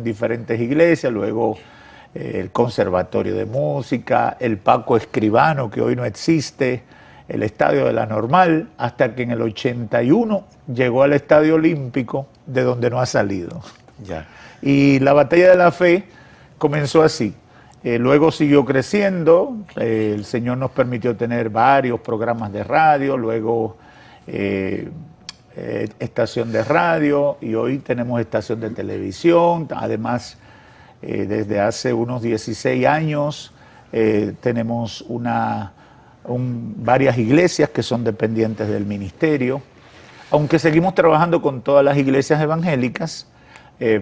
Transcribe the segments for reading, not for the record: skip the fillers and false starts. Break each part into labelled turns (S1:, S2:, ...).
S1: diferentes iglesias, luego el Conservatorio de Música, el Paco Escribano, que hoy no existe, el Estadio de la Normal, hasta que en el 81 llegó al Estadio Olímpico, de donde no ha salido.
S2: Ya.
S1: Y la batalla de la fe comenzó así. Luego siguió creciendo, el Señor nos permitió tener varios programas de radio, luego estación de radio, y hoy tenemos estación de televisión. Además, desde hace unos 16 años tenemos varias iglesias que son dependientes del ministerio, aunque seguimos trabajando con todas las iglesias evangélicas,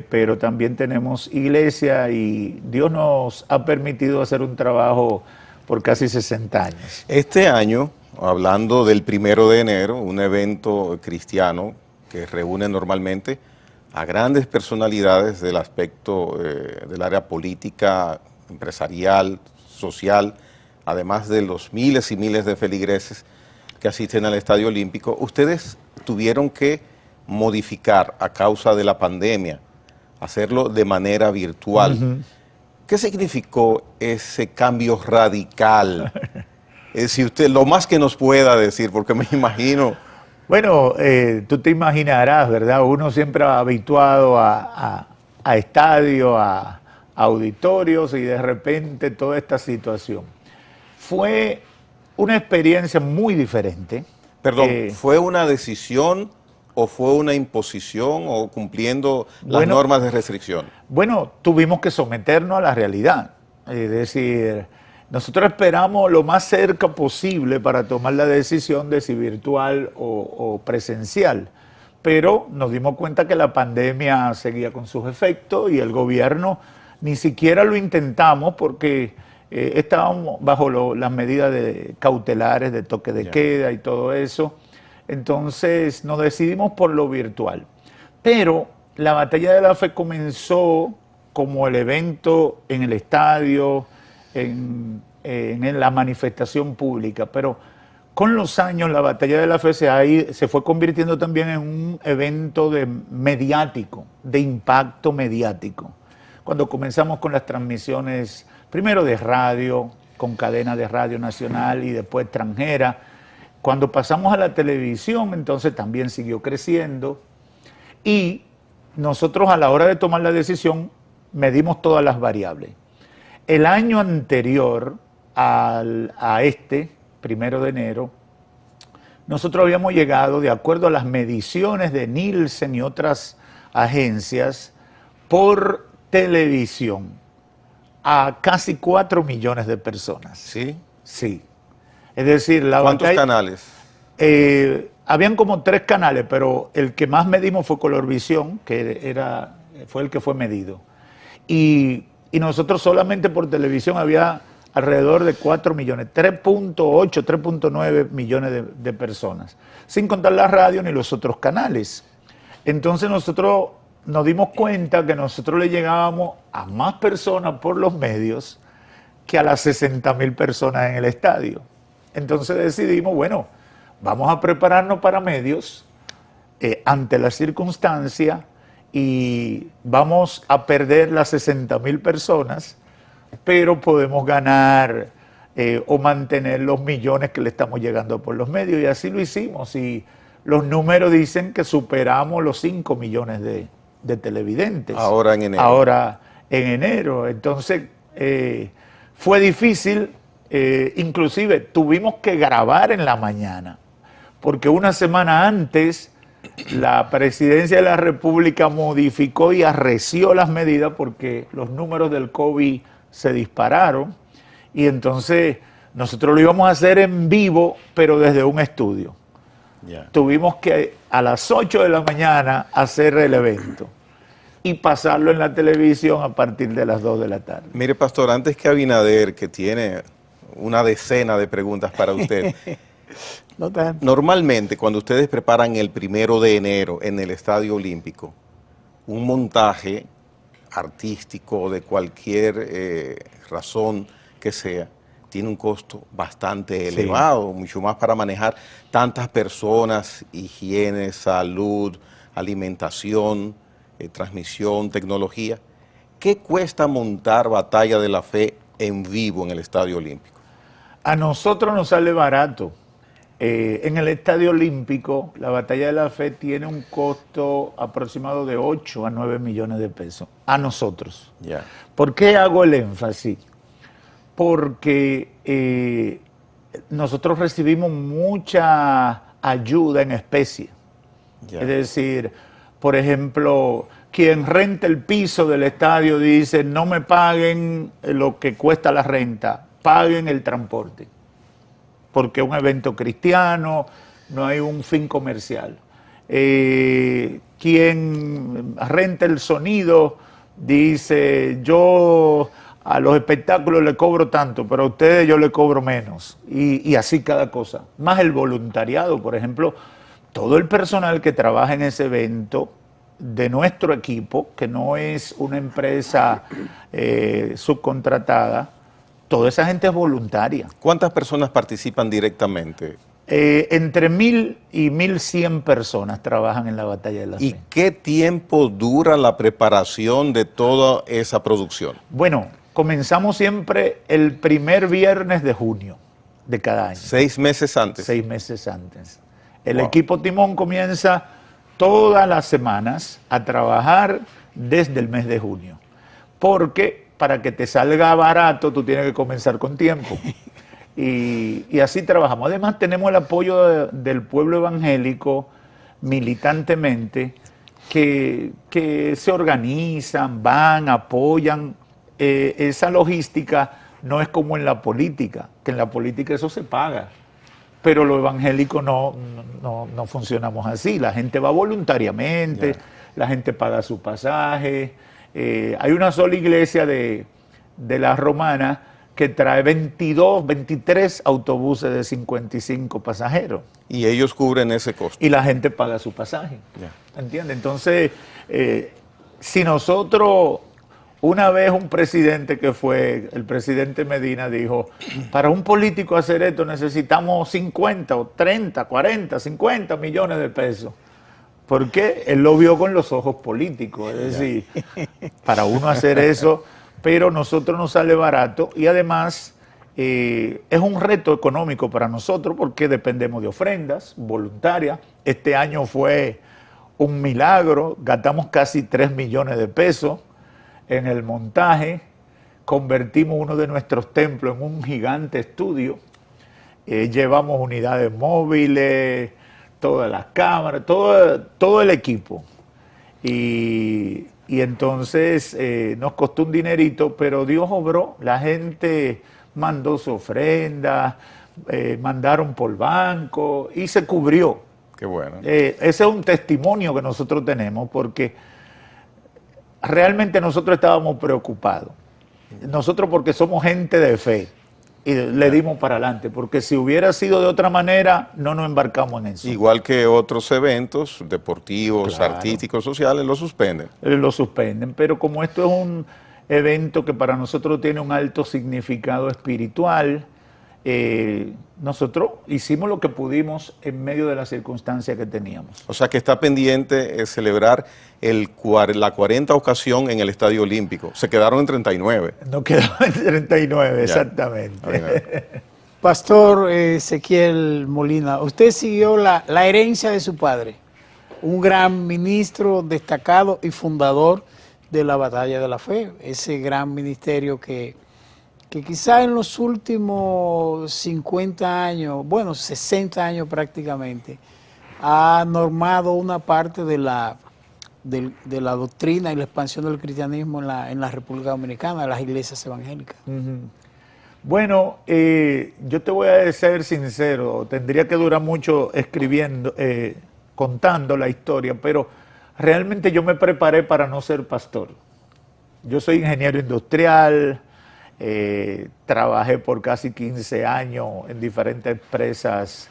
S1: pero también tenemos iglesia, y Dios nos ha permitido hacer un trabajo por casi 60 años.
S2: Este año, hablando del 1 de enero, un evento cristiano que reúne normalmente a grandes personalidades del aspecto del área política, empresarial, social, además de los miles y miles de feligreses que asisten al Estadio Olímpico, ustedes tuvieron que modificar a causa de la pandemia, hacerlo de manera virtual.
S1: Uh-huh.
S2: ¿Qué significó ese cambio radical? Si usted, lo más que nos pueda decir, porque me imagino...
S1: Bueno, tú te imaginarás, ¿verdad? Uno siempre habituado a estadios, a auditorios, y de repente toda esta situación. Fue una experiencia muy diferente.
S2: Perdón, ¿fue una decisión o fue una imposición o cumpliendo las normas de restricción?
S1: Bueno, tuvimos que someternos a la realidad. Es decir, nosotros esperamos lo más cerca posible para tomar la decisión de si virtual o presencial, pero nos dimos cuenta que la pandemia seguía con sus efectos y el gobierno ni siquiera lo intentamos porque estábamos bajo las medidas cautelares de toque de queda y todo eso. Entonces nos decidimos por lo virtual. Pero la batalla de la fe comenzó como el evento en el estadio, en la manifestación pública, pero con los años la batalla de la fe se fue convirtiendo también en un evento mediático, de impacto mediático. Cuando comenzamos con las transmisiones, primero de radio, con cadena de radio nacional y después extranjera. Cuando pasamos a la televisión, entonces también siguió creciendo, y nosotros a la hora de tomar la decisión medimos todas las variables. El año anterior a este, 1 de enero, nosotros habíamos llegado, de acuerdo a las mediciones de Nielsen y otras agencias, por televisión, a casi 4 millones de personas.
S2: ¿Sí?
S1: Sí. Es decir,
S2: ¿cuántos canales?
S1: Habían como 3 canales, pero el que más medimos fue Colorvisión, que fue el que fue medido. Y nosotros solamente por televisión había alrededor de 4 millones, 3.8, 3.9 millones de personas, sin contar la radio ni los otros canales. Entonces nosotros nos dimos cuenta que nosotros le llegábamos a más personas por los medios que a las 60,000 personas en el estadio. Entonces decidimos, bueno, vamos a prepararnos para medios ante la circunstancia, y vamos a perder las 60,000 personas, pero podemos ganar o mantener los millones que le estamos llegando por los medios, y así lo hicimos, y los números dicen que superamos los 5 millones de televidentes.
S2: Ahora en enero.
S1: Ahora en enero. Entonces fue difícil, inclusive tuvimos que grabar en la mañana, porque una semana antes la Presidencia de la República modificó y arreció las medidas porque los números del COVID se dispararon, y entonces nosotros lo íbamos a hacer en vivo, pero desde un estudio. Tuvimos que a las 8 de la mañana hacer el evento y pasarlo en la televisión a partir de las 2 de la tarde.
S2: Mire, pastor, antes que Abinader, que tiene una decena de preguntas para usted,
S1: No tanto.
S2: Normalmente, cuando ustedes preparan el 1 de enero en el Estadio Olímpico, un montaje artístico de cualquier razón que sea, tiene un costo bastante elevado, mucho más para manejar tantas personas, higiene, salud, alimentación, transmisión, tecnología. ¿Qué cuesta montar Batalla de la Fe en vivo en el Estadio Olímpico?
S1: A nosotros nos sale barato. En el Estadio Olímpico, la Batalla de la Fe tiene un costo aproximado de 8 a 9 millones de pesos. A nosotros.
S2: Ya.
S1: ¿Por qué hago el énfasis? Porque nosotros recibimos mucha ayuda en especie.
S2: Ya.
S1: Es decir, por ejemplo, quien renta el piso del estadio dice, no me paguen lo que cuesta la renta, paguen el transporte. Porque es un evento cristiano, no hay un fin comercial. Quien renta el sonido dice, yo a los espectáculos le cobro tanto, pero a ustedes yo le cobro menos. Y así cada cosa. Más el voluntariado, por ejemplo, todo el personal que trabaja en ese evento de nuestro equipo, que no es una empresa subcontratada, toda esa gente es voluntaria.
S2: ¿Cuántas personas participan directamente?
S1: Entre 1.000 y 1.100 personas trabajan en la Batalla de la
S2: ¿Y
S1: Fe.
S2: qué tiempo dura la preparación de toda esa producción?
S1: Bueno, comenzamos siempre el primer viernes de junio de cada año.
S2: 6 meses antes.
S1: 6 meses antes. El
S2: Wow.
S1: equipo Timón comienza todas las semanas a trabajar desde el mes de junio. Porque para que te salga barato, tú tienes que comenzar con tiempo. Y así trabajamos. Además, tenemos el apoyo del pueblo evangélico militantemente, que se organizan, van, apoyan. Esa logística no es como en la política, que en la política eso se paga. Pero los evangélicos no funcionamos así. La gente va voluntariamente, la gente paga su pasaje. Hay una sola iglesia de la Romana que trae 23 autobuses de 55 pasajeros.
S2: Y ellos cubren ese costo.
S1: Y la gente paga su pasaje.
S2: Ya.
S1: ¿Entiendes? Entonces, si nosotros, una vez un presidente que fue, el presidente Medina dijo, para un político hacer esto necesitamos 50 o 30, 40, 50 millones de pesos. Porque él lo vio con los ojos políticos, es decir, para uno hacer eso, pero nosotros nos sale barato y además es un reto económico para nosotros porque dependemos de ofrendas voluntarias. Este año fue un milagro, gastamos casi 3 millones de pesos en el montaje, convertimos uno de nuestros templos en un gigante estudio, llevamos unidades móviles, todas las cámaras, todo el equipo. Y entonces nos costó un dinerito, pero Dios obró. La gente mandó su ofrenda, mandaron por banco y se cubrió.
S2: Qué bueno.
S1: Ese es un testimonio que nosotros tenemos porque realmente nosotros estábamos preocupados. Nosotros porque somos gente de fe. Y le dimos para adelante, porque si hubiera sido de otra manera, no nos embarcamos en eso.
S2: Igual que otros eventos deportivos,
S1: Claro.
S2: artísticos, sociales, lo suspenden.
S1: Lo suspenden, pero como esto es un evento que para nosotros tiene un alto significado espiritual, nosotros hicimos lo que pudimos en medio de las circunstancias que teníamos.
S2: O sea que está pendiente celebrar la 40 ocasión en el Estadio Olímpico. Se quedaron en 39.
S1: Nos quedamos en 39,
S2: Ya.
S1: exactamente.
S3: Pastor Ezequiel Molina, usted siguió la herencia de su padre, un gran ministro destacado y fundador de la Batalla de la Fe, ese gran ministerio que quizá en los últimos 50 años, bueno, 60 años prácticamente, ha normado una parte de la doctrina y la expansión del cristianismo en la República Dominicana, en las iglesias evangélicas.
S1: Bueno, yo te voy a ser sincero, tendría que durar mucho escribiendo, contando la historia, pero realmente yo me preparé para no ser pastor. Yo soy ingeniero industrial, trabajé por casi 15 años en diferentes empresas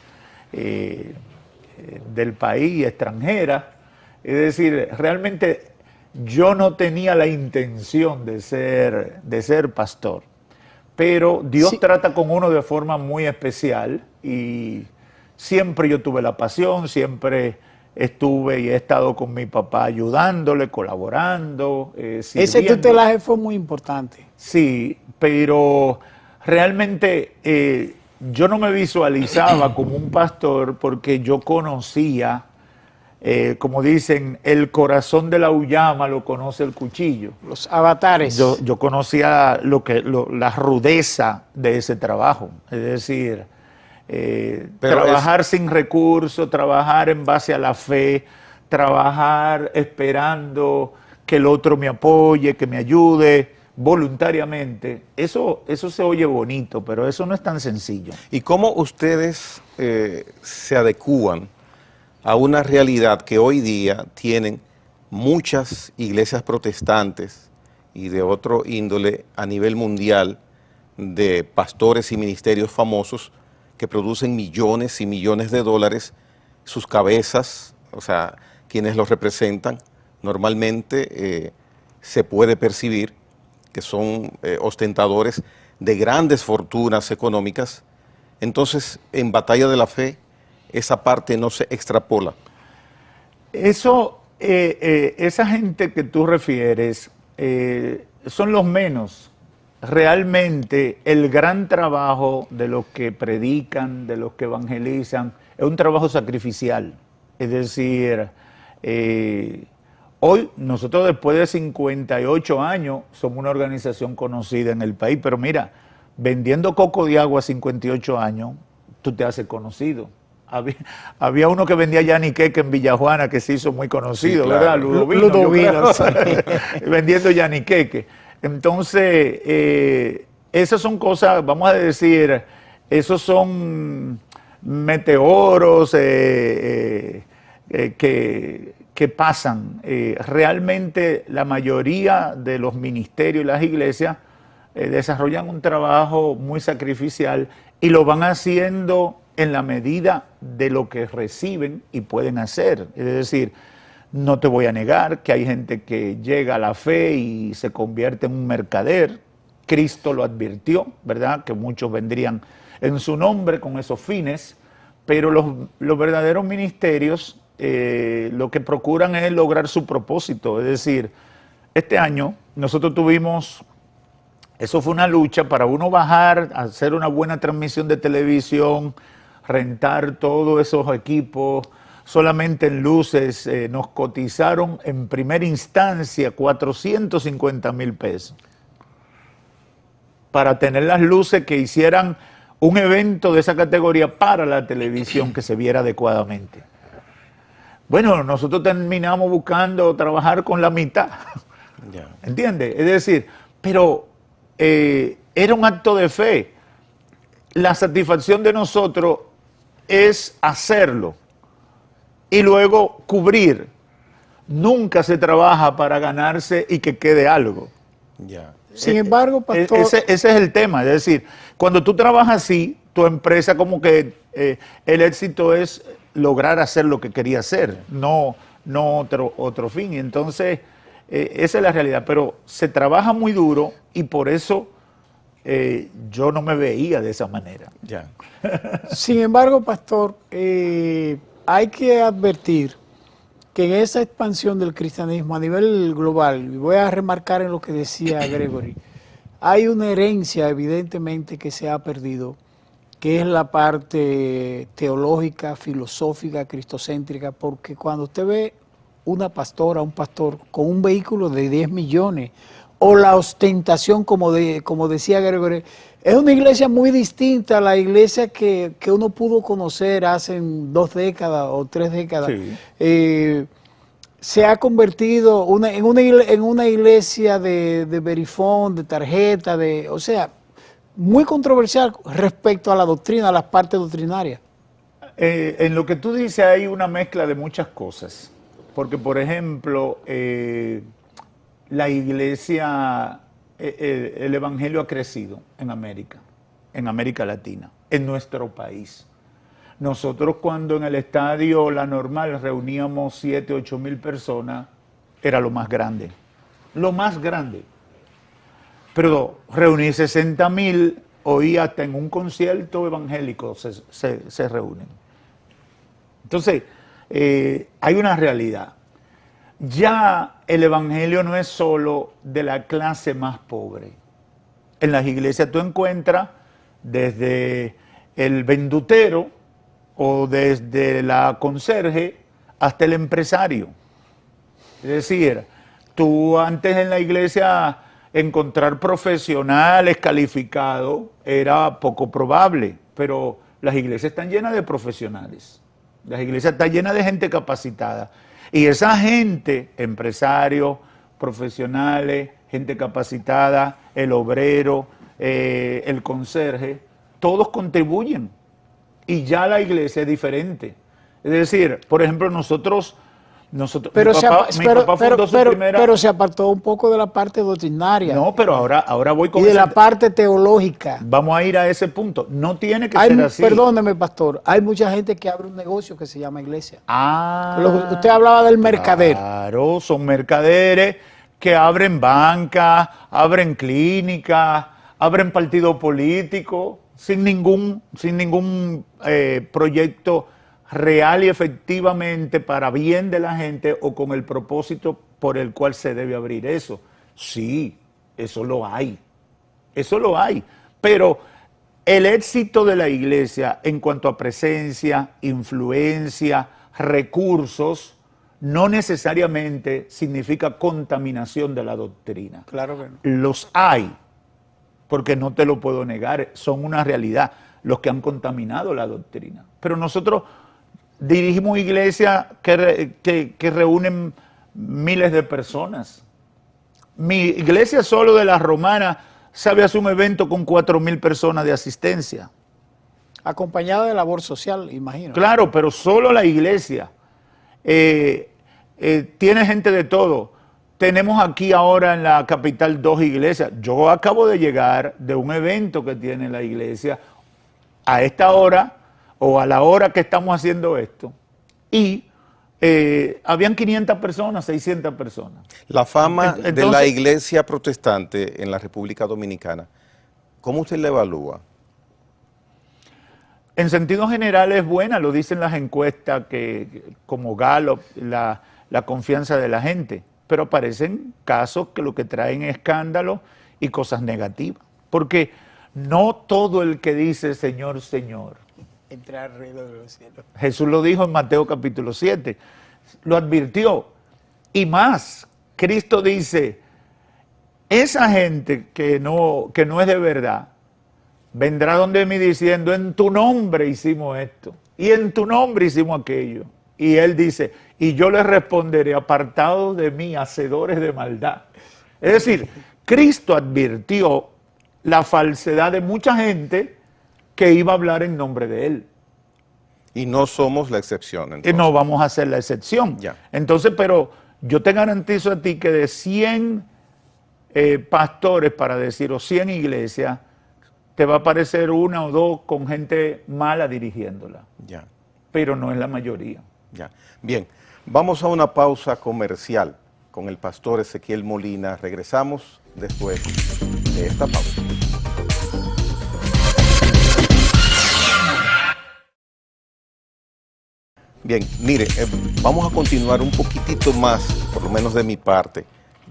S1: del país, extranjeras. Es decir, realmente yo no tenía la intención de ser pastor, pero Dios
S3: Sí.
S1: trata con uno de forma muy especial y siempre yo tuve la pasión, siempre estuve y he estado con mi papá ayudándole, colaborando,
S3: Ese
S1: sirviendo.
S3: tutelaje fue muy importante.
S1: Sí, pero realmente yo no me visualizaba como un pastor porque yo conocía, como dicen, el corazón de la uyama lo conoce el cuchillo.
S3: Los avatares.
S1: Yo conocía la rudeza de ese trabajo, es decir, trabajar sin recursos, trabajar en base a la fe, trabajar esperando que el otro me apoye, que me ayude voluntariamente. Eso se oye bonito, pero eso no es tan sencillo.
S2: ¿Y cómo ustedes se adecúan a una realidad que hoy día tienen muchas iglesias protestantes y de otro índole a nivel mundial, de pastores y ministerios famosos que producen millones y millones de dólares, sus cabezas, o sea, quienes los representan, normalmente se puede percibir que son ostentadores de grandes fortunas económicas? Entonces, en Batalla de la Fe, esa parte no se extrapola.
S1: Eso, esa gente que tú refieres, son los menos. Realmente el gran trabajo de los que predican, de los que evangelizan, es un trabajo sacrificial. Es decir, hoy nosotros después de 58 años somos una organización conocida en el país, pero mira, vendiendo coco de agua a 58 años, tú te haces conocido. Había uno que vendía yaniqueque en Villajuana que se hizo muy conocido,
S2: Sí, claro.
S1: ¿verdad? Ludovino,
S3: sí.
S1: vendiendo yaniqueque. Entonces, esas son cosas, vamos a decir, esos son meteoros que pasan. Realmente la mayoría de los ministerios y las iglesias desarrollan un trabajo muy sacrificial y lo van haciendo en la medida de lo que reciben y pueden hacer. Es decir, no te voy a negar que hay gente que llega a la fe y se convierte en un mercader. Cristo lo advirtió, ¿verdad? Que muchos vendrían en su nombre con esos fines, pero los verdaderos ministerios lo que procuran es lograr su propósito. Es decir, este año nosotros tuvimos, eso fue una lucha para uno bajar, hacer una buena transmisión de televisión, rentar todos esos equipos. Solamente en luces nos cotizaron en primera instancia 450,000 pesos para tener las luces que hicieran un evento de esa categoría para la televisión que se viera adecuadamente. Bueno, nosotros terminamos buscando trabajar con la mitad,
S2: Ya.
S1: ¿entiendes? Es decir, pero era un acto de fe. La satisfacción de nosotros es hacerlo y luego cubrir. Nunca se trabaja para ganarse y que quede algo.
S2: Ya.
S3: Sin embargo, pastor,
S1: Ese es el tema. Es decir, cuando tú trabajas así, tu empresa como que el éxito es lograr hacer lo que quería hacer, no otro fin. Y entonces, esa es la realidad. Pero se trabaja muy duro y por eso yo no me veía de esa manera.
S2: Ya.
S3: sin embargo, pastor, hay que advertir que en esa expansión del cristianismo a nivel global, y voy a remarcar en lo que decía Gregory, hay una herencia evidentemente que se ha perdido, que es la parte teológica, filosófica, cristocéntrica, porque cuando usted ve una pastora, un pastor con un vehículo de 10 millones, o la ostentación, como decía Gregory, es una iglesia muy distinta a la iglesia que uno pudo conocer hace 2 décadas o 3 décadas.
S1: Sí.
S3: Se ha convertido en una iglesia de verifón, de tarjeta, o sea, muy controversial respecto a la doctrina, a las partes doctrinarias.
S1: En lo que tú dices hay una mezcla de muchas cosas, porque por ejemplo, la iglesia, el evangelio ha crecido en América Latina, en nuestro país. Nosotros cuando en el estadio La Normal reuníamos 7, 8 mil personas, era lo más grande. Lo más grande. Pero reunir 60,000, hoy hasta en un concierto evangélico se reúnen. Entonces, hay una realidad. Ya el evangelio no es solo de la clase más pobre. En las iglesias tú encuentras desde el vendutero o desde la conserje hasta el empresario. Es decir, tú antes en la iglesia encontrar profesionales calificados era poco probable, pero las iglesias están llenas de profesionales. Las iglesias están llenas de gente capacitada. Y esa gente, empresarios, profesionales, gente capacitada, el obrero, el conserje, todos contribuyen. Y ya la iglesia es diferente. Es decir, por ejemplo,
S3: Pero
S1: mi papá fundó su primera...
S3: pero se apartó un poco de la parte doctrinaria.
S1: No, pero ahora voy con
S3: y de
S1: ese
S3: la parte teológica.
S1: Vamos a ir a ese punto. No tiene que ser así.
S3: Perdóneme, pastor, hay mucha gente que abre un negocio que se llama iglesia.
S1: Usted
S3: hablaba del mercader.
S1: Claro, son mercaderes que abren bancas, abren clínicas, abren partidos políticos, sin ningún proyecto real y efectivamente para bien de la gente o con el propósito por el cual se debe abrir eso. Sí, eso lo hay. Eso lo hay. Pero el éxito de la iglesia en cuanto a presencia, influencia, recursos, no necesariamente significa contaminación de la doctrina.
S3: Claro que no.
S1: Los hay, porque no te lo puedo negar, son una realidad los que han contaminado la doctrina. Pero nosotros dirigimos iglesias que reúnen miles de personas. Mi iglesia solo de la Romana sabe hacer un evento con 4,000 personas de asistencia.
S3: Acompañado de labor social, imagino.
S1: Claro, pero solo la iglesia. Tiene gente de todo. Tenemos aquí ahora en la capital 2 iglesias. Yo acabo de llegar de un evento que tiene la iglesia a esta hora o a la hora que estamos haciendo esto. Y habían 500 personas, 600 personas.
S2: La fama de la
S1: Entonces,
S2: iglesia protestante en la República Dominicana, ¿cómo usted la evalúa?
S1: En sentido general es buena, lo dicen las encuestas como Gallup, la confianza de la gente, pero aparecen casos que lo que traen es escándalos y cosas negativas, porque no todo el que dice Señor, Señor.
S3: Entrar al reino de los cielos.
S1: Jesús lo dijo en Mateo capítulo 7, lo advirtió. Y más, Cristo dice, esa gente que no es de verdad, vendrá donde mí diciendo, en tu nombre hicimos esto, y en tu nombre hicimos aquello. Y él dice, y yo les responderé, apartados de mí, hacedores de maldad. Es decir, Cristo advirtió la falsedad de mucha gente que iba a hablar en nombre de él.
S2: Y no somos la excepción.
S1: Y
S2: Entonces.
S1: no vamos a ser la excepción.
S2: Ya.
S1: Entonces, pero yo te garantizo a ti que de 100 pastores, para decir, o 100 iglesias, te va a aparecer una o dos con gente mala dirigiéndola.
S2: Ya,
S1: Pero no es la mayoría.
S2: ya. Bien, vamos a una pausa comercial con el pastor Ezequiel Molina. Regresamos después de esta pausa. Bien, mire, vamos a continuar un poquitito más, por lo menos de mi parte,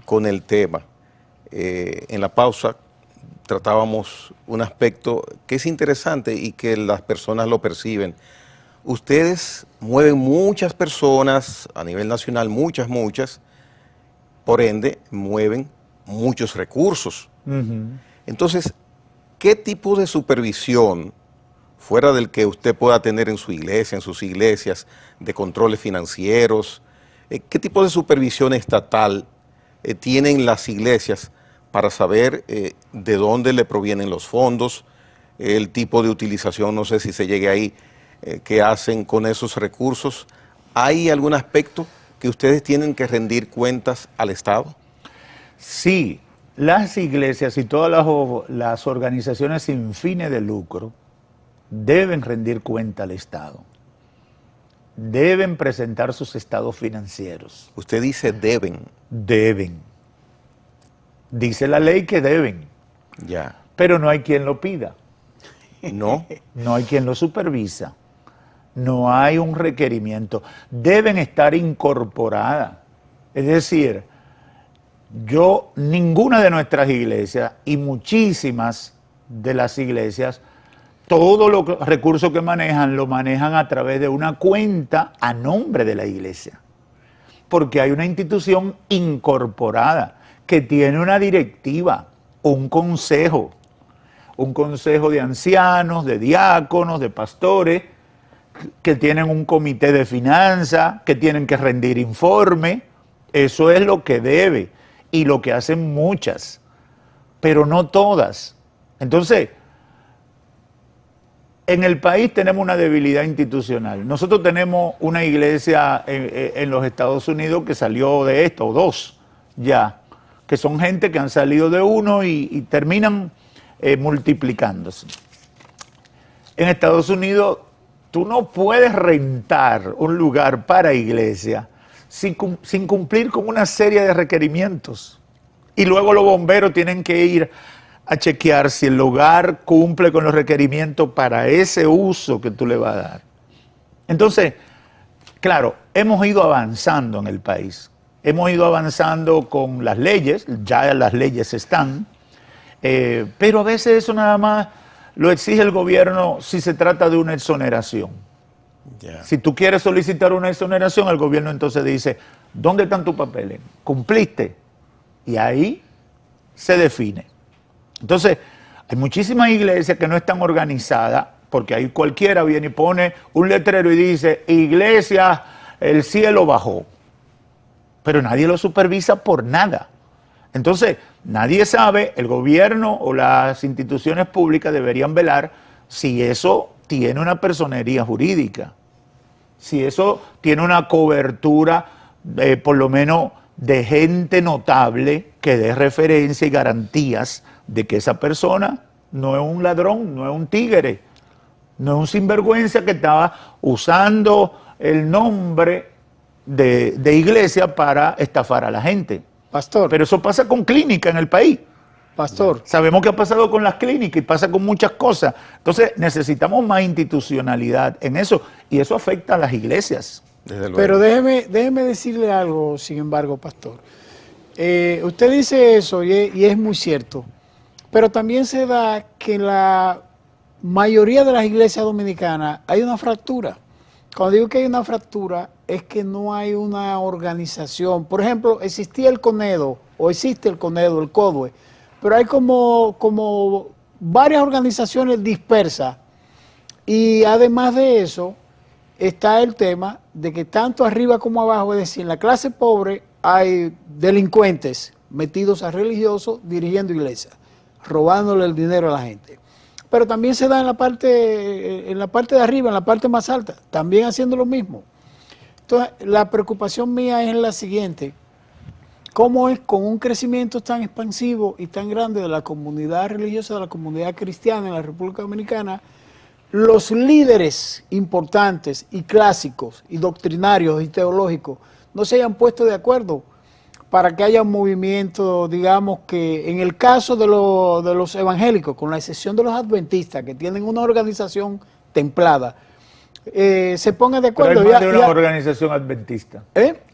S2: con el tema. En la pausa tratábamos un aspecto que es interesante y que las personas lo perciben. Ustedes mueven muchas personas a nivel nacional, muchas, por ende mueven muchos recursos. Entonces, ¿qué tipo de supervisión, fuera del que usted pueda tener en su iglesia, en sus iglesias, de controles financieros, qué tipo de supervisión estatal tienen las iglesias para saber de dónde le provienen los fondos, el tipo de utilización, no sé si se llegue ahí, que hacen con esos recursos? ¿Hay algún aspecto que ustedes tienen que rendir cuentas al Estado?
S1: Sí, las iglesias y todas las organizaciones sin fines de lucro deben rendir cuenta al Estado. Deben presentar sus estados financieros.
S2: Usted dice deben.
S1: Deben. Dice la ley que deben,
S2: Ya.
S1: pero no hay quien lo pida.
S2: ¿No?
S1: No hay quien lo supervisa. no hay un requerimiento. Deben estar incorporadas. Es decir, ninguna de nuestras iglesias y muchísimas de las iglesias, todos los recursos que manejan, lo manejan a través de una cuenta a nombre de la iglesia. Porque hay una institución incorporada que tiene una directiva, un consejo de ancianos, de diáconos, de pastores, que tienen un comité de finanzas, que tienen que rendir informe. Eso es lo que debe y lo que hacen muchas, pero no todas. Entonces, en el país tenemos una debilidad institucional. Nosotros tenemos una iglesia en los Estados Unidos que salió de esto, o dos ya, que son gente que han salido de uno y terminan multiplicándose. En Estados Unidos tú no puedes rentar un lugar para iglesia sin cumplir con una serie de requerimientos. Y luego los bomberos tienen que ir a chequear si el lugar cumple con los requerimientos para ese uso que tú le vas a dar. Entonces, claro, hemos ido avanzando en el país. Hemos ido avanzando con las leyes, ya las leyes están, pero a veces eso nada más lo exige el gobierno si se trata de una exoneración.
S2: Yeah.
S1: Si tú quieres solicitar una exoneración, el gobierno entonces dice, ¿dónde están tus papeles? ¿Cumpliste? Y ahí se define. Entonces, hay muchísimas iglesias que no están organizadas, porque ahí cualquiera viene y pone un letrero y dice, iglesia, el cielo bajó. Pero nadie lo supervisa por nada. Entonces, nadie sabe, el gobierno o las instituciones públicas deberían velar si eso tiene una personería jurídica, si eso tiene una cobertura, por lo menos, de gente notable que dé referencia y garantías de que esa persona no es un ladrón, no es un tigre, no es un sinvergüenza que estaba usando el nombre de iglesia para estafar a la gente.
S3: Pastor.
S1: Pero eso pasa con clínicas en el país.
S3: Pastor.
S1: Sabemos que ha pasado con las clínicas y pasa con muchas cosas. Entonces necesitamos más institucionalidad en eso y eso afecta a las iglesias.
S2: Desde luego.
S3: Pero déjeme decirle algo, sin embargo, pastor. Usted dice eso y es muy cierto, pero también se da que en la mayoría de las iglesias dominicanas hay una fractura. Cuando digo que hay una fractura es que no hay una organización. Por ejemplo, existía el CONEDO o existe el CONEDO, el CODUE, pero hay como varias organizaciones dispersas y además de eso está el tema de que tanto arriba como abajo, es decir, en la clase pobre hay delincuentes metidos a religiosos dirigiendo iglesias, robándole el dinero a la gente. Pero también se da en la parte de arriba, en la parte más alta, también haciendo lo mismo. Entonces, la preocupación mía es la siguiente: ¿cómo es con un crecimiento tan expansivo y tan grande de la comunidad religiosa, de la comunidad cristiana en la República Dominicana, los líderes importantes y clásicos y doctrinarios y teológicos no se hayan puesto de acuerdo para que haya un movimiento, digamos que en el caso de los evangélicos, con la excepción de los adventistas, que tienen una organización templada, se ponga de acuerdo?
S1: Pero hay más de una organización adventista.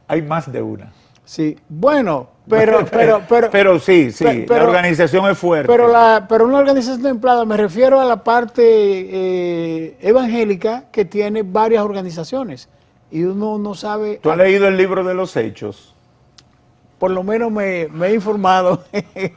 S1: Hay más de una.
S3: Sí, bueno, pero
S1: sí, la organización es fuerte.
S3: Pero una organización templada, me refiero a la parte evangélica que tiene varias organizaciones y uno no sabe.
S1: ¿Tú has leído el libro de los Hechos?
S3: Por lo menos me he informado.
S1: Si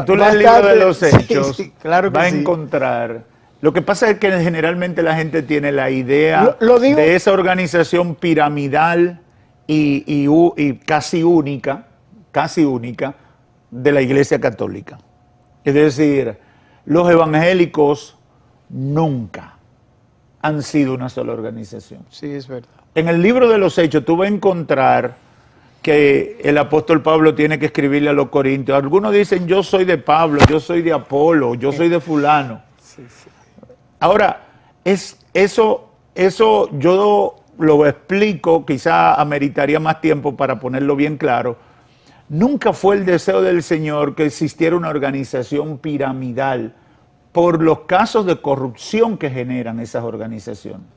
S1: tú lees el libro de los Hechos,
S3: claro que
S1: vas a encontrar. Lo que pasa es que generalmente la gente tiene la idea de esa organización piramidal y casi única de la Iglesia Católica. Es decir, los evangélicos nunca han sido una sola organización.
S3: Sí, es verdad.
S1: En el libro de los Hechos tú vas a encontrar que el apóstol Pablo tiene que escribirle a los corintios. Algunos dicen, yo soy de Pablo, yo soy de Apolo, yo soy de fulano.
S3: Sí, sí.
S1: Ahora, eso yo lo explico, quizá ameritaría más tiempo para ponerlo bien claro. Nunca fue el deseo del Señor que existiera una organización piramidal por los casos de corrupción que generan esas organizaciones.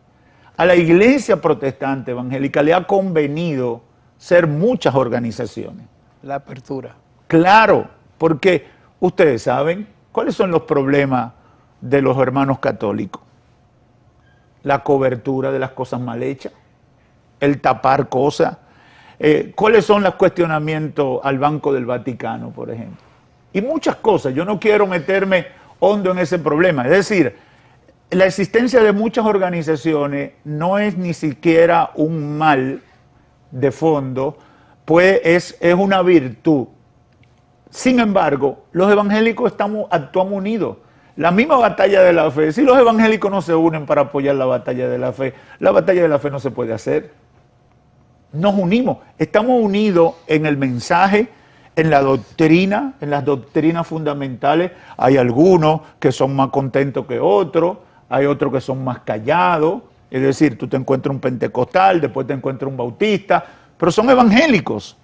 S1: A la iglesia protestante evangélica le ha convenido ser muchas organizaciones.
S3: La apertura.
S1: Claro, porque ustedes saben cuáles son los problemas de los hermanos católicos. La cobertura de las cosas mal hechas, el tapar cosas. ¿Cuáles son los cuestionamientos al Banco del Vaticano, por ejemplo? Y muchas cosas. Yo no quiero meterme hondo en ese problema. Es decir, la existencia de muchas organizaciones no es ni siquiera un mal de fondo, pues es una virtud. Sin embargo, los evangélicos actuamos unidos. La misma batalla de la fe, si los evangélicos no se unen para apoyar la batalla de la fe no se puede hacer. Nos unimos, estamos unidos en el mensaje, en la doctrina, en las doctrinas fundamentales. Hay algunos que son más contentos que otros, hay otros que son más callados. Es decir, tú te encuentras un pentecostal, después te encuentras un bautista, pero son evangélicos,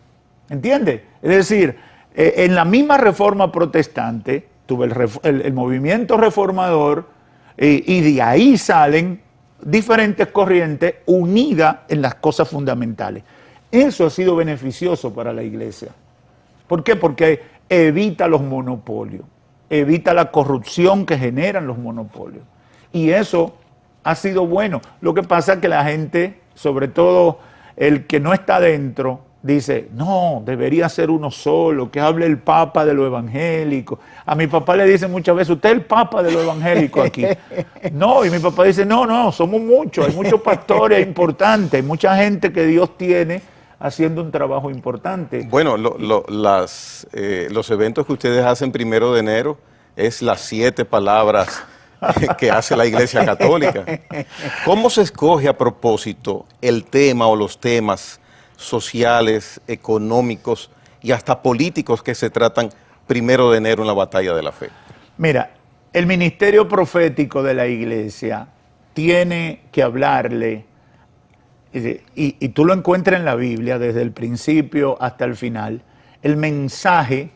S1: ¿entiendes? Es decir, en la misma reforma protestante, tuve el movimiento reformador y de ahí salen diferentes corrientes unidas en las cosas fundamentales. Eso ha sido beneficioso para la iglesia. ¿Por qué? Porque evita los monopolios, evita la corrupción que generan los monopolios. Y eso ha sido bueno. Lo que pasa es que la gente, sobre todo el que no está dentro, dice, no, debería ser uno solo, que hable el Papa de lo evangélico. A mi papá le dicen muchas veces, usted es el Papa de lo evangélico aquí. No, y mi papá dice, no, somos muchos, hay muchos pastores importantes, hay mucha gente que Dios tiene haciendo un trabajo importante.
S2: Bueno, los eventos que ustedes hacen 1 de enero es las 7 palabras que hace la Iglesia Católica. ¿Cómo se escoge a propósito el tema o los temas sociales, económicos y hasta políticos que se tratan 1 de enero en la batalla de la fe?
S1: Mira, el ministerio profético de la iglesia tiene que hablarle, y tú lo encuentras en la Biblia desde el principio hasta el final. El mensaje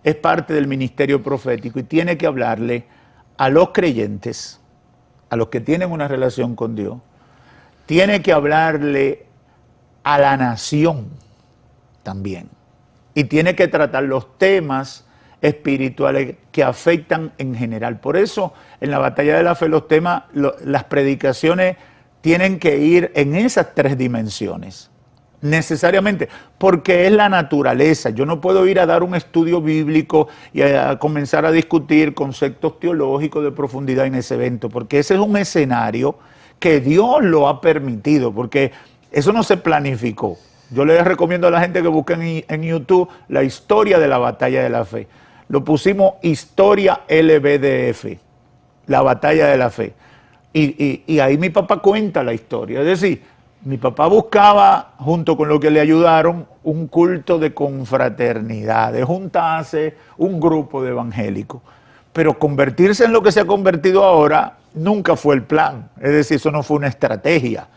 S1: es parte del ministerio profético y tiene que hablarle a los creyentes, a los que tienen una relación con Dios. Tiene que hablarle a la nación también. Y tiene que tratar los temas espirituales que afectan en general. Por eso, en la batalla de la fe, los temas, las predicaciones tienen que ir en esas 3 dimensiones. Necesariamente, porque es la naturaleza. Yo no puedo ir a dar un estudio bíblico y a comenzar a discutir conceptos teológicos de profundidad en ese evento, porque ese es un escenario que Dios lo ha permitido, porque eso no se planificó. Yo les recomiendo a la gente que busquen en YouTube la historia de la batalla de la fe. Lo pusimos Historia LBDF, la batalla de la fe. Y ahí mi papá cuenta la historia. Es decir, mi papá buscaba, junto con lo que le ayudaron, un culto de confraternidad, de juntarse un grupo de evangélicos. Pero convertirse en lo que se ha convertido ahora nunca fue el plan. Es decir, eso no fue una estrategia.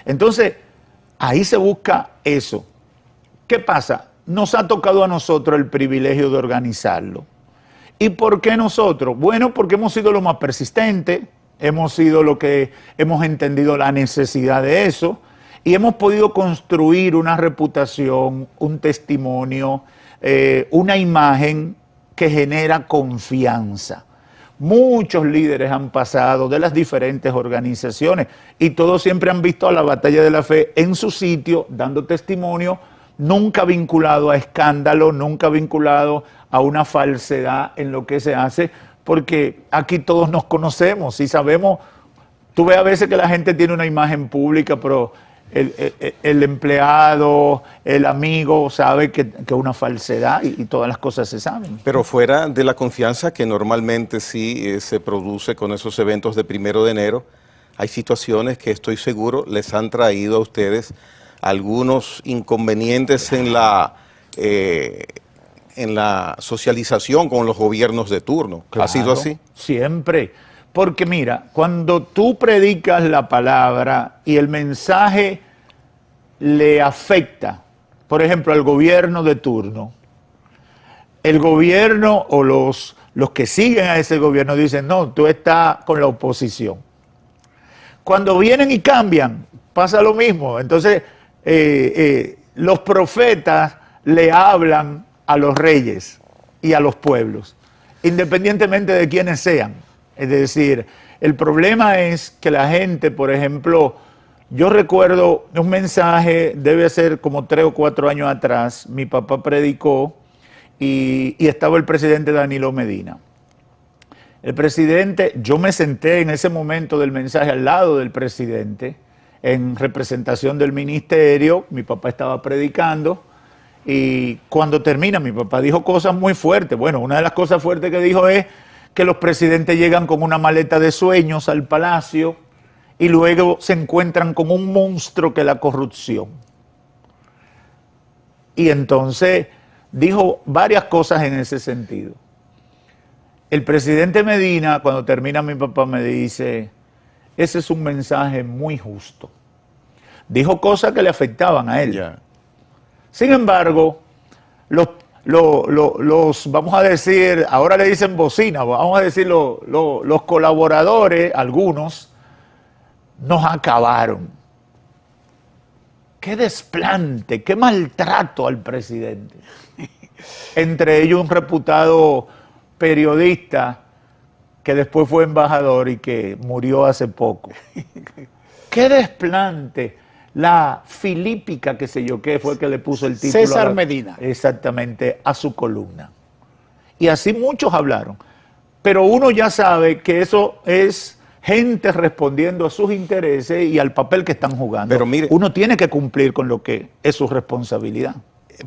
S1: Entonces, ahí se busca eso. ¿Qué pasa? Nos ha tocado a nosotros el privilegio de organizarlo. ¿Y por qué nosotros? Bueno, porque hemos sido los más persistentes, hemos sido los que hemos entendido la necesidad de eso y hemos podido construir una reputación, un testimonio, una imagen que genera confianza. Muchos líderes han pasado de las diferentes organizaciones y todos siempre han visto a la batalla de la fe en su sitio, dando testimonio, nunca vinculado a escándalo, nunca vinculado a una falsedad en lo que se hace, porque aquí todos nos conocemos y sabemos. Tú ves a veces que la gente tiene una imagen pública, pero el empleado, el amigo sabe que es una falsedad y todas las cosas se saben.
S2: Pero fuera de la confianza que normalmente sí se produce con esos eventos de 1 de enero, hay situaciones que estoy seguro les han traído a ustedes algunos inconvenientes en la socialización con los gobiernos de turno.
S1: Claro,
S2: ¿Ha sido así?
S1: Siempre. Porque mira, cuando tú predicas la palabra y el mensaje le afecta, por ejemplo, al gobierno de turno, el gobierno o los que siguen a ese gobierno dicen, no, tú estás con la oposición. Cuando vienen y cambian, pasa lo mismo. Entonces, los profetas le hablan a los reyes y a los pueblos, independientemente de quiénes sean. Es decir, el problema es que la gente, por ejemplo, yo recuerdo un mensaje, debe ser como 3 o 4 años atrás, mi papá predicó y estaba el presidente Danilo Medina. El presidente, yo me senté en ese momento del mensaje al lado del presidente, en representación del ministerio, mi papá estaba predicando, y cuando termina, mi papá dijo cosas muy fuertes. Bueno, una de las cosas fuertes que dijo es que los presidentes llegan con una maleta de sueños al palacio y luego se encuentran con un monstruo que es la corrupción. Y entonces dijo varias cosas en ese sentido. El presidente Medina, cuando termina, mi papá me dice, ese es un mensaje muy justo. Dijo cosas que le afectaban a él.
S2: Ya.
S1: Sin embargo, los, vamos a decir, ahora le dicen bocina, vamos a decir los colaboradores, algunos, nos acabaron. Qué desplante, qué maltrato al presidente. Entre ellos un reputado periodista que después fue embajador y que murió hace poco. Qué desplante. La filípica, qué sé yo qué, fue que le puso el título.
S3: César Medina.
S1: Exactamente, a su columna. Y así muchos hablaron. Pero uno ya sabe que eso es gente respondiendo a sus intereses y al papel que están jugando.
S2: Pero mire,
S1: uno tiene que cumplir con lo que es su responsabilidad.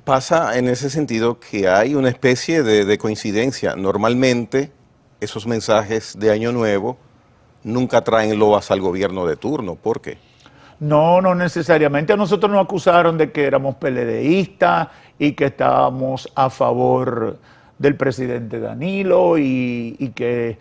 S2: Pasa en ese sentido que hay una especie de coincidencia. Normalmente esos mensajes de Año Nuevo nunca traen loas al gobierno de turno. ¿Por qué?
S1: No, no necesariamente. A nosotros nos acusaron de que éramos PLDistas y que estábamos a favor del presidente Danilo y que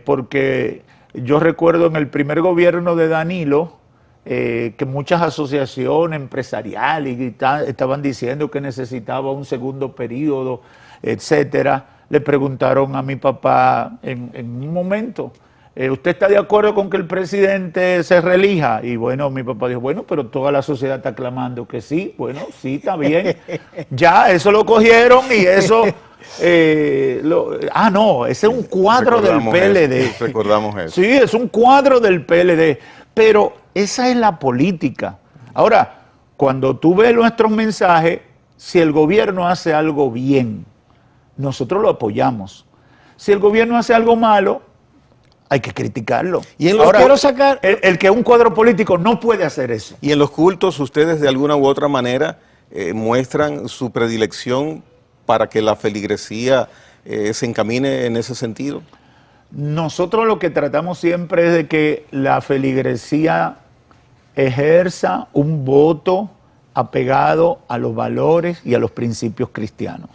S1: porque yo recuerdo en el primer gobierno de Danilo que muchas asociaciones empresariales estaban diciendo que necesitaba un segundo periodo, etcétera. Le preguntaron a mi papá en un momento, ¿usted está de acuerdo con que el presidente se reelija? Y bueno, mi papá dijo, bueno, pero toda la sociedad está clamando que sí. Bueno, sí, está bien. Ya, eso lo cogieron y eso... no, ese es un cuadro del PLD.
S2: Recordamos eso.
S1: Sí, es un cuadro del PLD. Pero esa es la política. Ahora, cuando tú ves nuestros mensajes, si el gobierno hace algo bien, nosotros lo apoyamos. Si el gobierno hace algo malo, hay que criticarlo.
S2: Y en los,
S1: ahora,
S3: quiero sacar...
S1: el que un cuadro político no puede hacer eso.
S2: Y en los cultos, ustedes de alguna u otra manera muestran su predilección para que la feligresía se encamine en ese sentido.
S1: Nosotros lo que tratamos siempre es de que la feligresía ejerza un voto apegado a los valores y a los principios cristianos.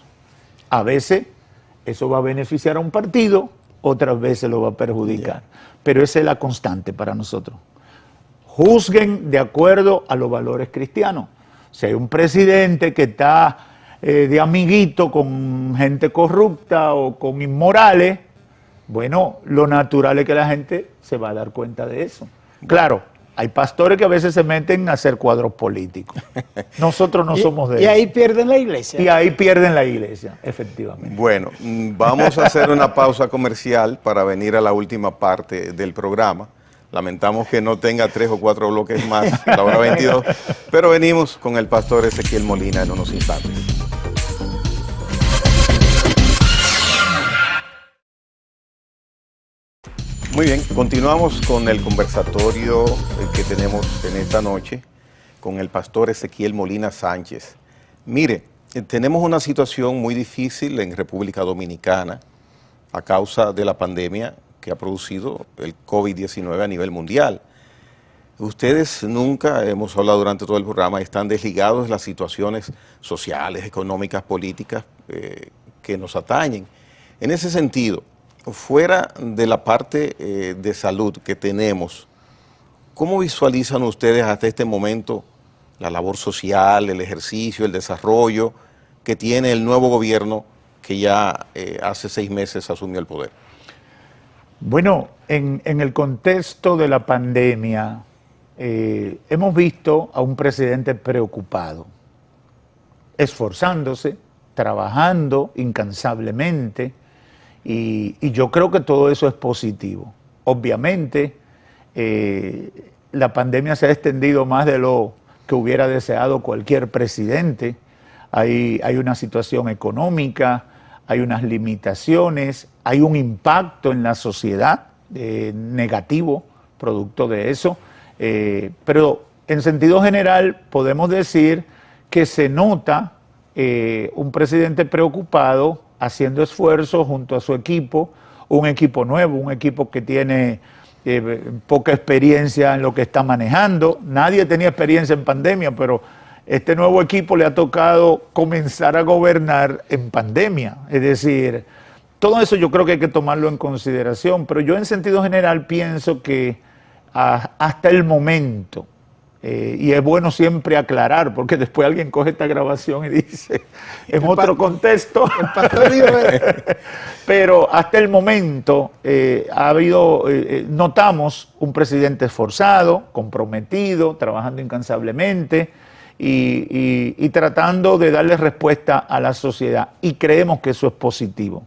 S1: A veces eso va a beneficiar a un partido, otras veces lo va a perjudicar. Pero esa es la constante para nosotros. Juzguen de acuerdo a los valores cristianos. Si hay un presidente que está de amiguito con gente corrupta o con inmorales, bueno, lo natural es que la gente se va a dar cuenta de eso. Claro, hay pastores que a veces se meten a hacer cuadros políticos. Nosotros no somos de eso.
S3: Y ahí pierden la iglesia.
S1: Y ahí pierden la iglesia, efectivamente.
S2: Bueno, vamos a hacer una pausa comercial para venir a la última parte del programa. Lamentamos que no tenga 3 o 4 bloques más a la hora 22, pero venimos con el pastor Ezequiel Molina en unos instantes. Muy bien, continuamos con el conversatorio que tenemos en esta noche con el pastor Ezequiel Molina Sánchez. Mire, tenemos una situación muy difícil en República Dominicana a causa de la pandemia que ha producido el COVID-19 a nivel mundial. Ustedes nunca, hemos hablado durante todo el programa, están desligados de las situaciones sociales, económicas, políticas que nos atañen. En ese sentido, fuera de la parte de salud que tenemos, ¿cómo visualizan ustedes hasta este momento la labor social, el ejercicio, el desarrollo que tiene el nuevo gobierno que ya hace 6 meses asumió el poder?
S1: Bueno, en el contexto de la pandemia, hemos visto a un presidente preocupado, esforzándose, trabajando incansablemente, y yo creo que todo eso es positivo. Obviamente, la pandemia se ha extendido más de lo que hubiera deseado cualquier presidente. Hay una situación económica, hay unas limitaciones, hay un impacto en la sociedad negativo producto de eso, pero en sentido general podemos decir que se nota un presidente preocupado, haciendo esfuerzos junto a su equipo, un equipo nuevo, un equipo que tiene poca experiencia en lo que está manejando. Nadie tenía experiencia en pandemia, pero este nuevo equipo le ha tocado comenzar a gobernar en pandemia. Es decir, todo eso yo creo que hay que tomarlo en consideración, pero yo en sentido general pienso que hasta el momento, y es bueno siempre aclarar, porque después alguien coge esta grabación y dice, en otro contexto, pero hasta el momento notamos un presidente esforzado, comprometido, trabajando incansablemente y tratando de darle respuesta a la sociedad, y creemos que eso es positivo.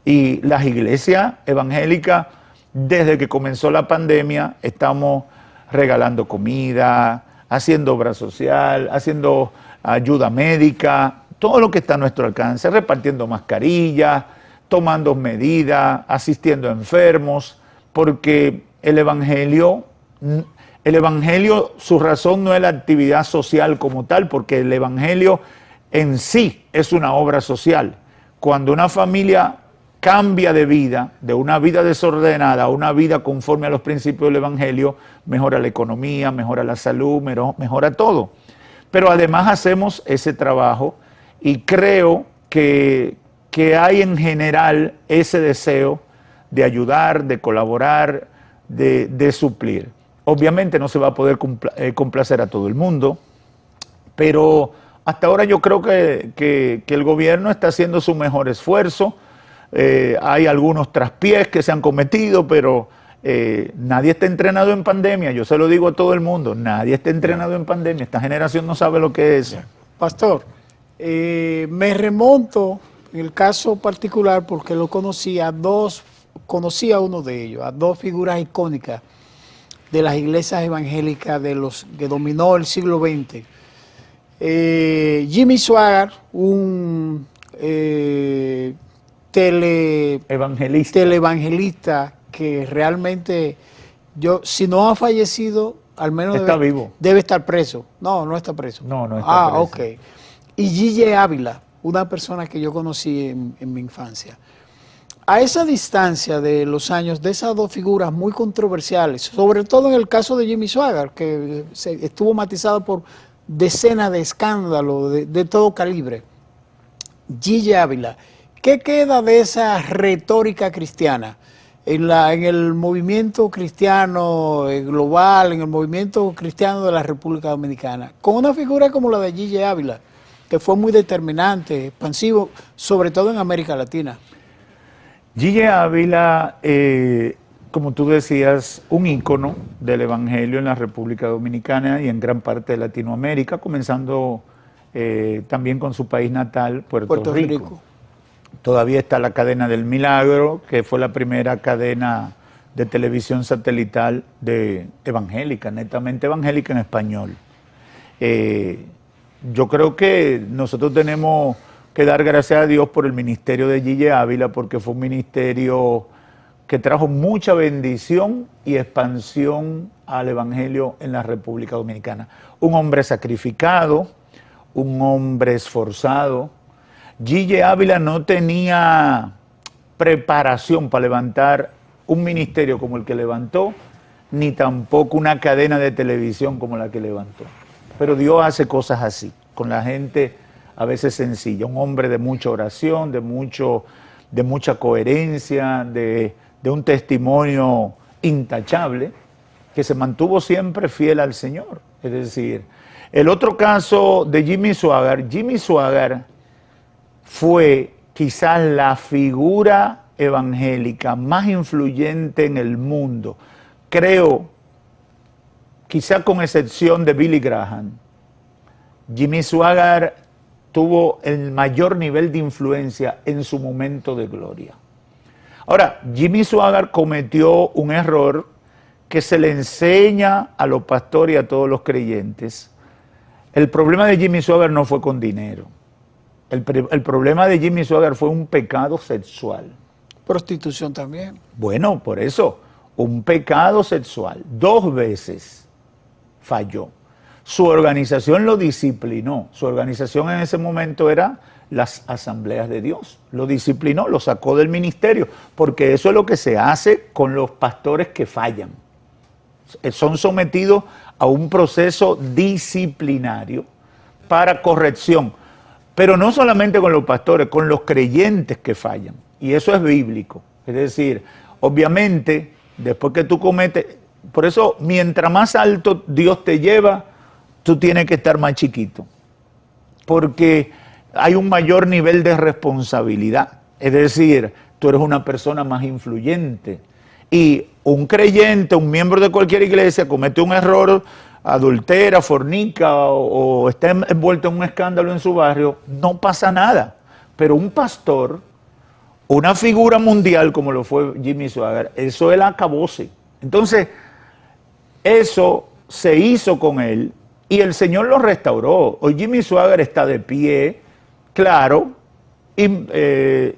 S1: Y las iglesias evangélicas, desde que comenzó la pandemia, estamos regalando comida, haciendo obra social, haciendo ayuda médica, todo lo que está a nuestro alcance, repartiendo mascarillas, tomando medidas, asistiendo a enfermos, porque el Evangelio, su razón no es la actividad social como tal, porque el Evangelio en sí es una obra social. Cuando una familia cambia de vida, de una vida desordenada a una vida conforme a los principios del Evangelio, mejora la economía, mejora la salud, mejora todo. Pero además hacemos ese trabajo y creo que hay en general ese deseo de ayudar, de colaborar, de suplir. Obviamente no se va a poder complacer a todo el mundo, pero hasta ahora yo creo que el gobierno está haciendo su mejor esfuerzo. Hay algunos traspiés que se han cometido, pero nadie está entrenado en pandemia. Yo se lo digo a todo el mundo, nadie está entrenado en pandemia. Esta generación no sabe lo que es.
S3: Pastor, me remonto en el caso particular porque conocía a uno de ellos, a dos figuras icónicas de las iglesias evangélicas que dominó el siglo XX. Jimmy Swaggart, un teleevangelista que realmente, si no ha fallecido, al menos debe estar preso. No está preso.
S1: No está preso.
S3: Ok. Y Gille Ávila, una persona que yo conocí en mi infancia. A esa distancia de los años, de esas dos figuras muy controversiales, sobre todo en el caso de Jimmy Swaggart, que estuvo matizado por decenas de escándalos de todo calibre, Gille Ávila, ¿qué queda de esa retórica cristiana en el movimiento cristiano global, en el movimiento cristiano de la República Dominicana? Con una figura como la de Gille Ávila, que fue muy determinante, expansivo, sobre todo en América Latina.
S1: Gille Ávila, como tú decías, un ícono del Evangelio en la República Dominicana y en gran parte de Latinoamérica, comenzando también con su país natal, Puerto Rico. Todavía está la cadena del Milagro, que fue la primera cadena de televisión satelital evangélica, netamente evangélica en español. Yo creo que nosotros tenemos que dar gracias a Dios por el ministerio de Gille Ávila, porque fue un ministerio que trajo mucha bendición y expansión al evangelio en la República Dominicana. Un hombre sacrificado, un hombre esforzado. Gille Ávila no tenía preparación para levantar un ministerio como el que levantó, ni tampoco una cadena de televisión como la que levantó. Pero Dios hace cosas así, con la gente a veces sencilla. Un hombre de mucha oración, de mucha coherencia, de un testimonio intachable, que se mantuvo siempre fiel al Señor. Es decir, el otro caso de Jimmy Swaggart fue quizás la figura evangélica más influyente en el mundo, creo, quizá con excepción de Billy Graham, Jimmy Swaggart tuvo el mayor nivel de influencia en su momento de gloria. Ahora, Jimmy Swaggart cometió un error que se le enseña a los pastores y a todos los creyentes. El problema de Jimmy Swaggart no fue con dinero. El problema de Jimmy Swaggart fue un pecado sexual.
S3: Prostitución también.
S1: Bueno, por eso, un pecado sexual. 2 veces falló. Su organización lo disciplinó. Su organización en ese momento era las Asambleas de Dios. Lo disciplinó, lo sacó del ministerio, porque eso es lo que se hace con los pastores que fallan. Son sometidos a un proceso disciplinario para corrección. Pero no solamente con los pastores, con los creyentes que fallan. Y eso es bíblico. Es decir, obviamente, después que tú cometes... Por eso, mientras más alto Dios te lleva, tú tienes que estar más chiquito. Porque hay un mayor nivel de responsabilidad. Es decir, tú eres una persona más influyente. Y un creyente, un miembro de cualquier iglesia, comete un error, adultera, fornica o está envuelto en un escándalo en su barrio, no pasa nada. Pero un pastor, una figura mundial como lo fue Jimmy Swaggart, eso es el acabose. Entonces, eso se hizo con él y el Señor lo restauró. Hoy Jimmy Swaggart está de pie, claro,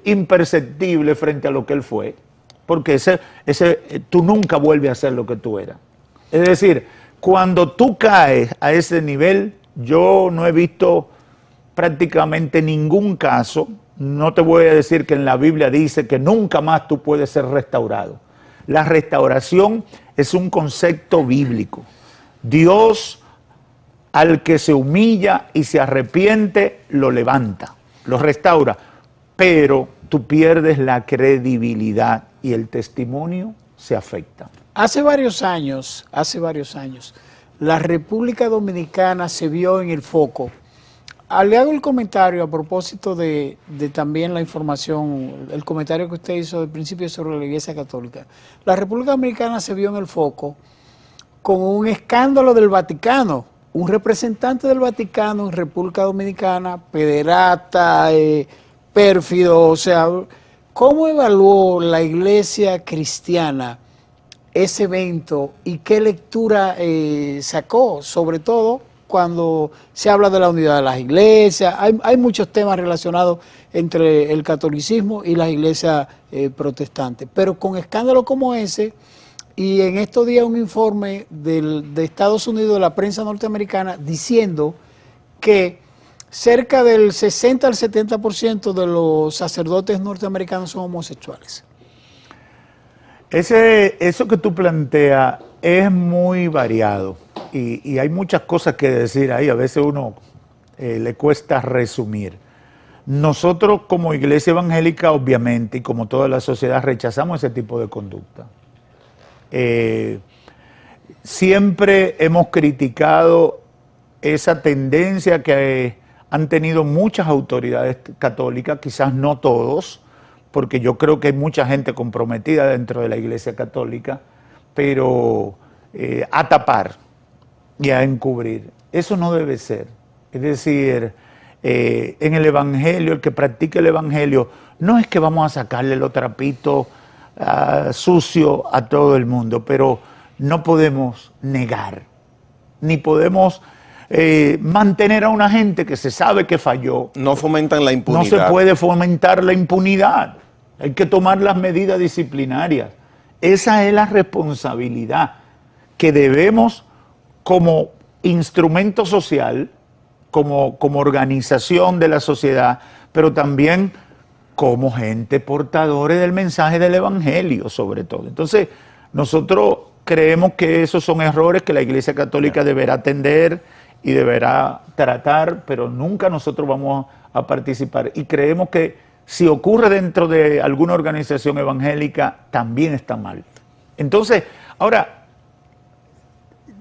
S1: imperceptible frente a lo que él fue, porque tú nunca vuelves a ser lo que tú eras. Es decir, cuando tú caes a ese nivel, yo no he visto prácticamente ningún caso, no te voy a decir que en la Biblia dice que nunca más tú puedes ser restaurado. La restauración es un concepto bíblico. Dios, al que se humilla y se arrepiente, lo levanta, lo restaura, pero tú pierdes la credibilidad y el testimonio se afecta.
S3: Hace varios años, la República Dominicana se vio en el foco. Le hago el comentario a propósito de también la información, el comentario que usted hizo al principio sobre la Iglesia Católica. La República Dominicana se vio en el foco con un escándalo del Vaticano. Un representante del Vaticano en República Dominicana, pederasta, pérfido, o sea, ¿cómo evaluó la Iglesia cristiana ese evento y qué lectura sacó? Sobre todo cuando se habla de la unidad de las iglesias, hay muchos temas relacionados entre el catolicismo y las iglesias protestantes, pero con escándalos como ese, y en estos días un informe de Estados Unidos, de la prensa norteamericana, diciendo que cerca del 60 al 70% de los sacerdotes norteamericanos son homosexuales.
S1: Eso que tú planteas es muy variado y hay muchas cosas que decir ahí. A veces uno le cuesta resumir. Nosotros como iglesia evangélica, obviamente, y como toda la sociedad, rechazamos ese tipo de conducta. Siempre hemos criticado esa tendencia que han tenido muchas autoridades católicas, quizás no todos, porque yo creo que hay mucha gente comprometida dentro de la Iglesia Católica, pero a tapar y a encubrir. Eso no debe ser. Es decir, en el Evangelio, el que practique el Evangelio, no es que vamos a sacarle los trapitos sucios a todo el mundo, pero no podemos negar, ni podemos mantener a una gente que se sabe que falló.
S2: No fomentan la impunidad.
S1: No se puede fomentar la impunidad. Hay que tomar las medidas disciplinarias. Esa es la responsabilidad que debemos, como instrumento social, como organización de la sociedad, pero también como gente portadores del mensaje del Evangelio, sobre todo. Entonces, nosotros creemos que esos son errores que la Iglesia Católica deberá atender y deberá tratar, pero nunca nosotros vamos a participar. Y creemos que si ocurre dentro de alguna organización evangélica, también está mal. Entonces, ahora,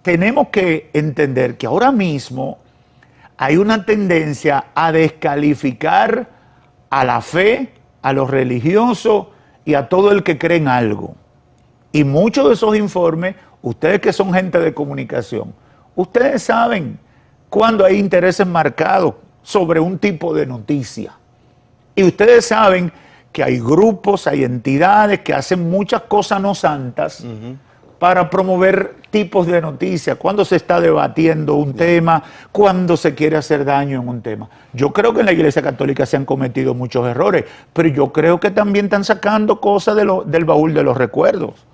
S1: tenemos que entender que ahora mismo hay una tendencia a descalificar a la fe, a los religiosos y a todo el que cree en algo. Y muchos de esos informes, ustedes que son gente de comunicación, ustedes saben cuando hay intereses marcados sobre un tipo de noticia. Y ustedes saben que hay grupos, hay entidades que hacen muchas cosas no santas para promover tipos de noticias, cuando se está debatiendo un tema, cuando se quiere hacer daño en un tema. Yo creo que en la Iglesia Católica se han cometido muchos errores, pero yo creo que también están sacando cosas del baúl de los recuerdos.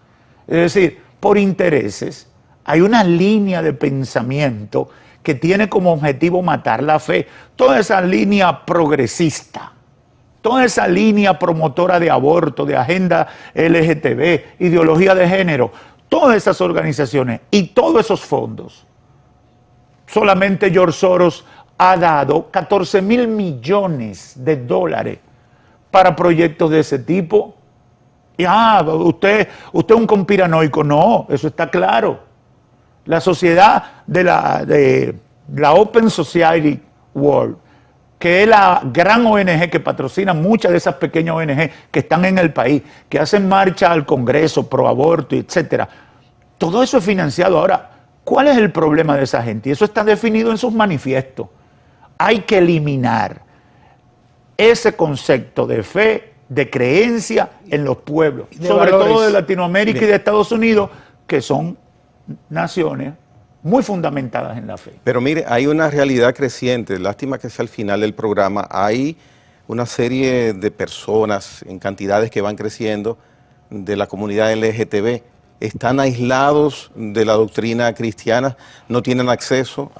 S1: Es decir, por intereses, hay una línea de pensamiento que tiene como objetivo matar la fe. Toda esa línea progresista, toda esa línea promotora de aborto, de agenda LGTB, ideología de género, todas esas organizaciones y todos esos fondos, solamente George Soros ha dado 14.000 millones de dólares para proyectos de ese tipo. Y usted es un conspiranoico. No, eso está claro. La sociedad de la Open Society World, que es la gran ONG que patrocina muchas de esas pequeñas ONG que están en el país, que hacen marcha al Congreso, pro aborto, etcétera. Todo eso es financiado. Ahora, ¿cuál es el problema de esa gente? Y eso está definido en sus manifiestos. Hay que eliminar ese concepto de fe, de creencia en los pueblos, sobre todo de Latinoamérica y de Estados Unidos, que son naciones muy fundamentadas en la fe.
S2: Pero mire, hay una realidad creciente, lástima que sea al final del programa, hay una serie de personas en cantidades que van creciendo de la comunidad LGTB, están aislados de la doctrina cristiana, no tienen acceso